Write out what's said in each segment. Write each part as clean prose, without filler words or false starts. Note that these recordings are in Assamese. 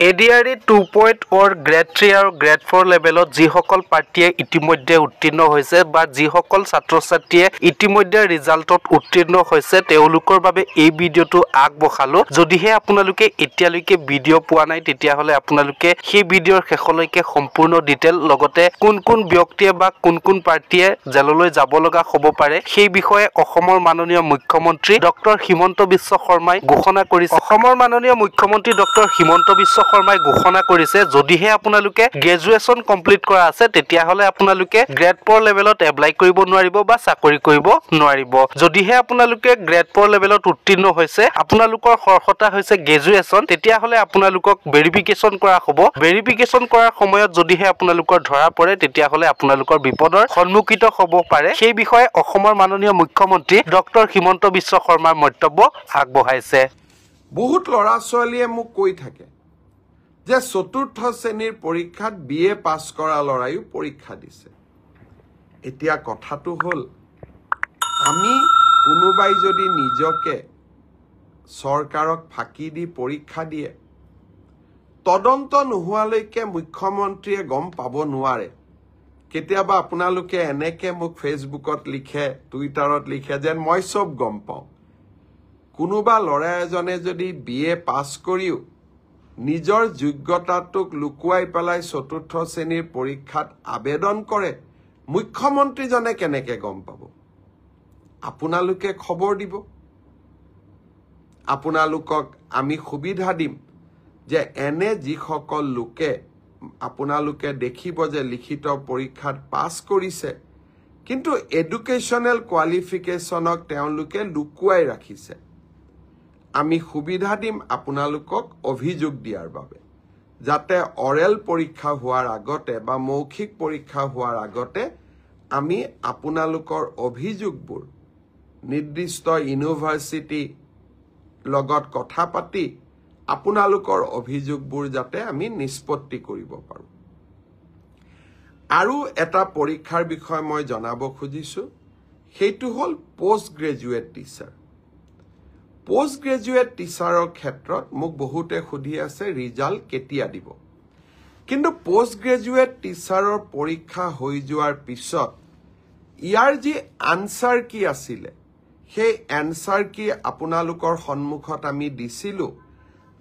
ADRE 2.0 গ্ৰেড 3 আৰু গ্ৰেড 4 লেভেলত যিসকল পাৰ্টিয়ে ইতিমধ্যে উত্তীৰ্ণ হৈছে বা যিসকল ছাত্ৰ-ছাত্ৰীয়ে ইতিমধ্যে ৰিজাল্টত উত্তীৰ্ণ হৈছে তেওঁলোকৰ বাবে এই ভিডিঅটো আগবঢ়ালো যদিহে আপোনালোকে এতিয়ালৈকে ভিডিঅ পোৱা নাই তেতিয়া হলে আপোনালোকে সেই ভিডিঅৰ শেষলৈকে সম্পূৰ্ণ ডিটেইল লগতে কোন কোন ব্যক্তিয়ে বা কোন কোন পাৰ্টিয়ে জেললৈ যাব লগা হ'ব পাৰে সেই বিষয়ে অসমৰ মাননীয় মুখ্যমন্ত্ৰী ডক্টৰ হিমন্ত বিশ্ব শৰ্মাই ঘোষণা কৰিছে অসমৰ মাননীয় মুখ্যমন্ত্ৰী ডক্টৰ হিমন্ত বিশ্ব শৰ্মাই ঘোষণা কৰিছে যদিহে আপোনালোকে গ্ৰেজুৱেচন কমপ্লিট কৰা আছে তেতিয়া হলে আপোনালোকে গ্ৰেড 4 লেভেলত এপ্লাই কৰিব নোৱাৰিব বা চাকৰি কৰিব নোৱাৰিব যদিহে আপোনালোকে গ্ৰেড 4 লেভেলত উত্তীৰ্ণ হৈছে আপোনালোকৰ খৰখতা হৈছে গ্ৰেজুৱেচন তেতিয়া হলে আপোনালোকক ভেৰিফিকেচন কৰা হ'ব ভেৰিফিকেচন কৰাৰ সময়ত যদিহে আপোনালোকৰ ধৰা পৰে তেতিয়া হলে আপোনালোকৰ বিপদৰ সন্মুখীন হ'ব পাৰে সেই বিষয়ে অসমৰ মাননীয় মুখ্যমন্ত্ৰী ডক্টৰ হিমন্ত বিশ্ব শৰ্মাৰ মন্তব্য আগবঢ়াইছে বহুত লৰা ছোৱালীয়ে মোক কৈ থাকে যে চতুৰ্থ শ্ৰেণীৰ পৰীক্ষাত বিএ পাছ কৰা লৰায়ো পৰীক্ষা দিছে এতিয়া কথাটো হল আমি কোনোবাই যদি নিজকে চৰকাৰক ফাঁকি দি পৰীক্ষা দিয়ে তদন্ত নোহোৱালৈকে মুখ্যমন্ত্ৰীয়ে গম পাব নোৱাৰে কেতিয়াবা আপোনালোকে এনেকে মোক ফেচবুকত লিখে টুইটাৰত লিখে যেন মই সব গম পাওঁ কোনোবা লৰা এজনে যদি বিএ পাছ কৰিও নিজৰ যোগ্যতাটোক লুকুৱাই পেলাই চতুৰ্থ শ্ৰেণীৰ পৰীক্ষাত আবেদন কৰে মুখ্যমন্ত্ৰীজনে কেনেকে গম পাব আপোনালোকে খবৰ দিব আপোনালোকক আমি সুবিধা দিম যে এনে যিসকল লোকে আপোনালোকে দেখিব যে লিখিত পৰীক্ষাত পাছ কৰিছে কিন্তু এডুকেশ্যনেল কোৱালিফিকেশ্যনক তেওঁলোকে লুকুৱাই ৰাখিছে আমি সুবিধা দিম আপোনালোকক অভিযোগ দিয়াৰ বাবে যাতে অৰেল পৰীক্ষা হোৱাৰ আগতে বা মৌখিক পৰীক্ষা হোৱাৰ আগতে আমি আপোনালোকৰ অভিযোগবোৰ নিৰ্দিষ্ট ইউনিভাৰ্চিটি লগত কথা পাতি আপোনালোকৰ অভিযোগবোৰ যাতে আমি নিষ্পত্তি কৰিব পাৰো আৰু এটা পৰীক্ষাৰ বিষয় মই জনাব খুজিছো সেইটো হল post graduate teacher post graduate টিচাৰৰ ক্ষেত্ৰত মোক বহুতে সুধি আছে ৰিজাল্ট কেতিয়া দিব কিন্তু পোষ্ট গ্ৰেজুৱেট টিচাৰৰ পৰীক্ষা হৈ যোৱাৰ পিছত ইয়াৰ যি আনসাৰ কি আছিল সেই আনসাৰ কি আপোনালোকৰ সন্মুখত আমি দিছিলো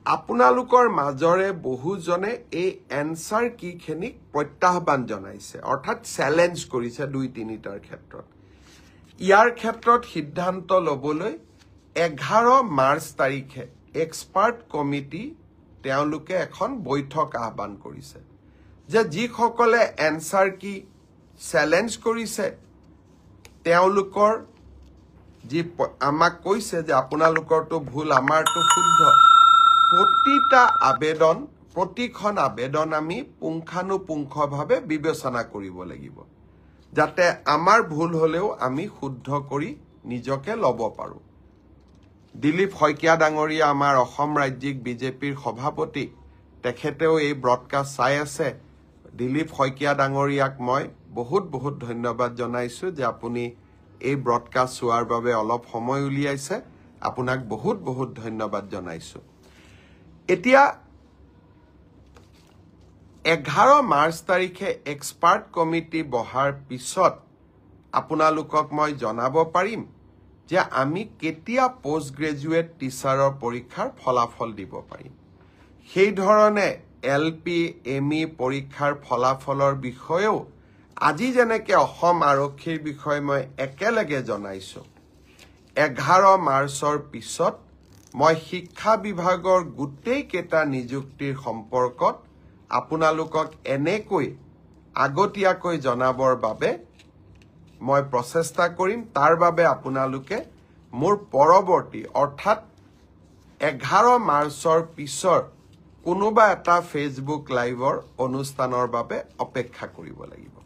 আপোনালোকৰ মাজৰে বহুজনে এই আনসাৰ কি খেনিক প্ৰত্যাহ্বান জনাইছে অৰ্থাৎ চ্যালেঞ্জ কৰিছে 2-3টাৰ ক্ষেত্ৰত ইয়াৰ ক্ষেত্ৰত সিদ্ধান্ত লবলৈ 11 মাৰ্চ তাৰিখে এক্সপাৰ্ট কমিটি তেওঁলোকে এখন বৈঠক আহ্বান কৰিছে যে যিসকলে আনসাৰ কি চ্যালেঞ্জ কৰিছে তেওঁলোকৰ যি আমাক কৈছে যে আপোনালোকৰটো ভুল আমাৰটো শুদ্ধ প্ৰতিটা আবেদন প্ৰতিখন আবেদন আমি পুংখানুপুংখভাৱে বিবেচনা কৰিব লাগিব যাতে আমাৰ ভুল হলেও আমি শুদ্ধ কৰি নিজকে লব পাৰো দিলীপ শইকীয়া ডাঙৰীয়া আমাৰ অসম ৰাজ্যিক বিজেপিৰ সভাপতি তেখেতেও এই ব্ৰডকাষ্ট চাই আছে দিলীপ শইকীয়া ডাঙৰীয়াক মই বহুত বহুত ধন্যবাদ জনাইছো যে আপুনি এই ব্ৰডকাষ্ট চোৱাৰ বাবে অলপ সময় উলিয়াইছে আপোনাক বহুত বহুত ধন্যবাদ জনাইছো এতিয়া 11 মাৰ্চ তাৰিখে এক্সপাৰ্ট কমিটি বহাৰ পিছত আপোনালোকক মই জনাব পাৰিম যে আমি কেতিয়া পোষ্ট গ্ৰেজুৱেট টিচাৰৰ পৰীক্ষাৰ ফলাফল দিব পাৰিম সেই ধৰণে এলপি এমই পৰীক্ষাৰ ফলাফলৰ বিষয়েও আজি যেনেকে অসম আৰক্ষীৰ বিষয়ে মই একেলগে জনাইছো 11 মাৰ্চৰ পিছত মই শিক্ষা বিভাগৰ গোটেই কেটা নিযুক্তিৰ সম্পৰ্কত আপোনালোকক এনেকৈ আগতীয়াকৈ জনাবৰ বাবে মই প্ৰচেষ্টা কৰিম তাৰ বাবে আপোনালোকে মোৰ পৰৱৰ্তী অৰ্থাৎ 11 মাৰ্চৰ পিছৰ কোনোবা এটা ফেচবুক লাইভৰ অনুষ্ঠানৰ বাবে অপেক্ষা কৰিব লাগিব